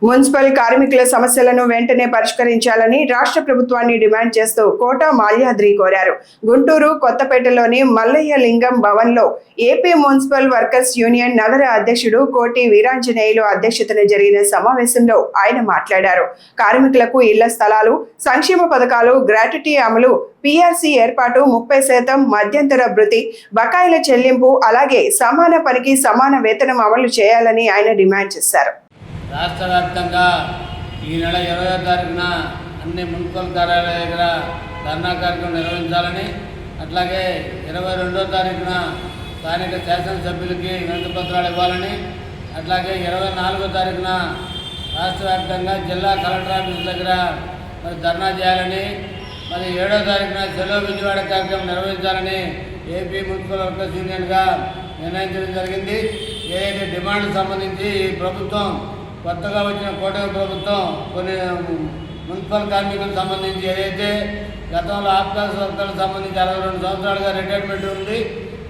Municipal కార్మికుల సమస్యలను వెంటనే పరిష్కరించాలని రాష్ట్ర ప్రభుత్వాన్ని డిమాండ్ చేస్తూ కోట మాల్యాద్రి కోరారు. గుంటూరు కొత్తపేటలోని మల్లయ్య లింగం భవన్లో ఏపీ మున్సిపల్ వర్కర్స్ యూనియన్ నగర అధ్యక్షుడు కోటి వీరాంజనేయులు అధ్యక్షతన జరిగిన సమావేశంలో ఆయన మాట్లాడారు. కార్మికులకు ఇళ్ల స్థలాలు, సంక్షేమ పథకాలు, గ్రాట్యుటీ అమలు, పీఆర్సీ ఏర్పాటు, 30% మధ్యంతర భృతి, బకాయిల చెల్లింపు, అలాగే సమాన పనికి సమాన వేతనం అమలు చేయాలని ఆయన డిమాండ్ చేశారు. రాష్ట్ర వ్యాప్తంగా ఈ నెల 20వ తారీఖున అన్ని మున్సిపల్ కార్యాలయాల దగ్గర ధర్నా కార్యక్రమం నిర్వహించాలని, అట్లాగే 22వ తారీఖున స్థానిక శాసనసభ్యులకి వినతి పత్రాలు ఇవ్వాలని, అట్లాగే 24వ తారీఖున రాష్ట్ర వ్యాప్తంగా జిల్లా కలెక్టర్ ఆఫీస్ దగ్గర ధర్నా చేయాలని, 7వ తారీఖున సెలవు విజయవాడ కార్యక్రమం నిర్వహించాలని ఏపీ మున్సిపల్ వర్కర్స్ యూనియన్గా నిర్ణయించడం జరిగింది. ఏదైతే డిమాండ్కి సంబంధించి ఈ ప్రభుత్వం కొత్తగా వచ్చిన కూటమి ప్రభుత్వం కొన్ని మున్సిపల్ కార్మికులకు సంబంధించి ఏదైతే గతంలో ఆఫ్కాస్ వర్కర్లకు సంబంధించి 62 సంవత్సరాలుగా రిటైర్మెంట్ ఉంది,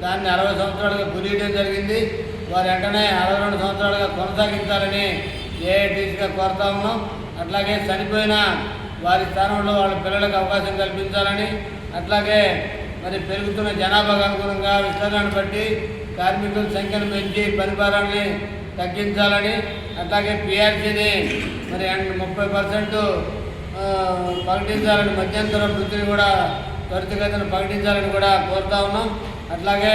దాన్ని 60 సంవత్సరాలుగా కుదియడం జరిగింది. వారు వెంటనే 62 సంవత్సరాలుగా కొనసాగించాలని ఏఐటీసీగా కోరుతా ఉన్నాం. అట్లాగే చనిపోయిన వారి స్థానంలో వాళ్ళ పిల్లలకు అవకాశం కల్పించాలని, అట్లాగే పెరుగుతున్న జనాభాకు అనుగుణంగా విస్తరణను బట్టి కార్మికుల సంఖ్యను పెంచి పనిభారాన్ని తగ్గించాలని, అట్లాగే పీఆర్సీని 30% ప్రకటించాలని, మధ్యంతర వృత్తిని కూడా త్వరితగతిన ప్రకటించాలని కూడా కోరుతా ఉన్నాం. అట్లాగే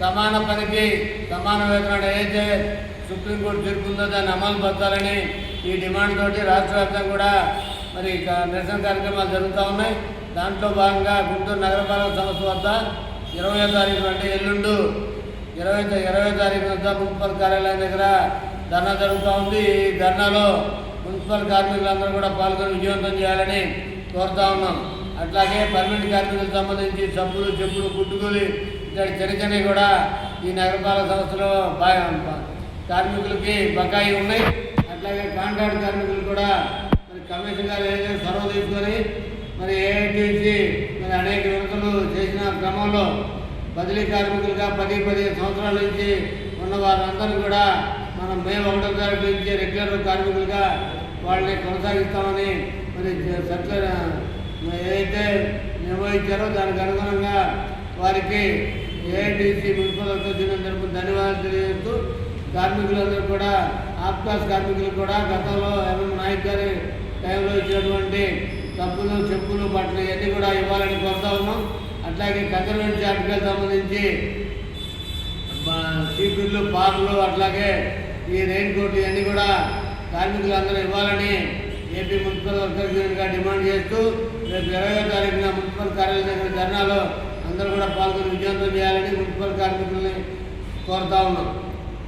సమాన పనికి సమాన వేతనం ఏదైతే సుప్రీంకోర్టు తీర్పు ఉందో దాన్ని అమలు పరచాలని ఈ డిమాండ్ తోటి రాష్ట్ర వ్యాప్తంగా కూడా నిరసన కార్యక్రమాలు జరుగుతూ ఉన్నాయి. దాంట్లో భాగంగా గుంటూరు నగరపాలక సంస్థ వద్ద 20వ తారీఖు అంటే ఎల్లుండు 20వ తారీఖు వద్ద మున్సిపల్ కార్యాలయం దగ్గర ధర్నా జరుగుతూ ఉంది. ఈ ధర్నాలో మున్సిపల్ కార్మికులందరూ కూడా పాల్గొని విజయవంతం చేయాలని కోరుతా ఉన్నాం. అట్లాగే పర్మనెంట్ కార్మికులకు సంబంధించి సబ్బులు, చెప్పులు, కుట్టుకూలి ఇట్లాంటి చిన్న కూడా ఈ నగరపాలక సంస్థలో కార్మికులకి బకాయి ఉన్నాయి. అట్లాగే కాంట్రాక్ట్ కార్మికులు కూడా కమిషన్ గారు ఏదైతే చొరవ తీసుకొని ఏఐటీసీ అనేక వినతులు చేసిన క్రమంలో బదిలీ కార్మికులుగా 10-15 సంవత్సరాల నుంచి ఉన్న వారందరూ కూడా మనం మే 1వ తారీఖు నుంచి రెగ్యులర్ కార్మికులుగా వాళ్ళని కొనసాగిస్తామని సర్కులర్ ఏదైతే నిర్వహించారో దానికి అనుగుణంగా వారికి ఏఐటీసీ మున్సిపల్ వర్కర్స్ యూనియన్ తరపున ధన్యవాదాలు తెలియజేస్తూ, కార్మికులందరూ కూడా ఆఫ్కాస్ కార్మికులు కూడా గతంలో ఎంఎం నాయక్ గారి టైంలో ఇచ్చినటువంటి సబ్బులు, చెప్పులు, బట్టలు ఇవన్నీ కూడా ఇవ్వాలని కోరుతా ఉన్నాం. అట్లాగే కన్జర్వేటివ్ ఆర్టికల్ సంబంధించి చీపుర్లు, పార్లు, అట్లాగే ఈ రెయిన్ కోట్ ఇవన్నీ కూడా కార్మికులందరూ ఇవ్వాలని ఏపీ మున్సిపల్ వర్కర్స్ యూనియన్గా డిమాండ్ చేస్తూ రేపు 20వ తారీఖున మున్సిపల్ కార్యాలయం దగ్గర ధర్నాలో అందరూ కూడా పాల్గొని విజయవంతం చేయాలని మున్సిపల్ కార్మికుల్ని కోరుతా ఉన్నాం.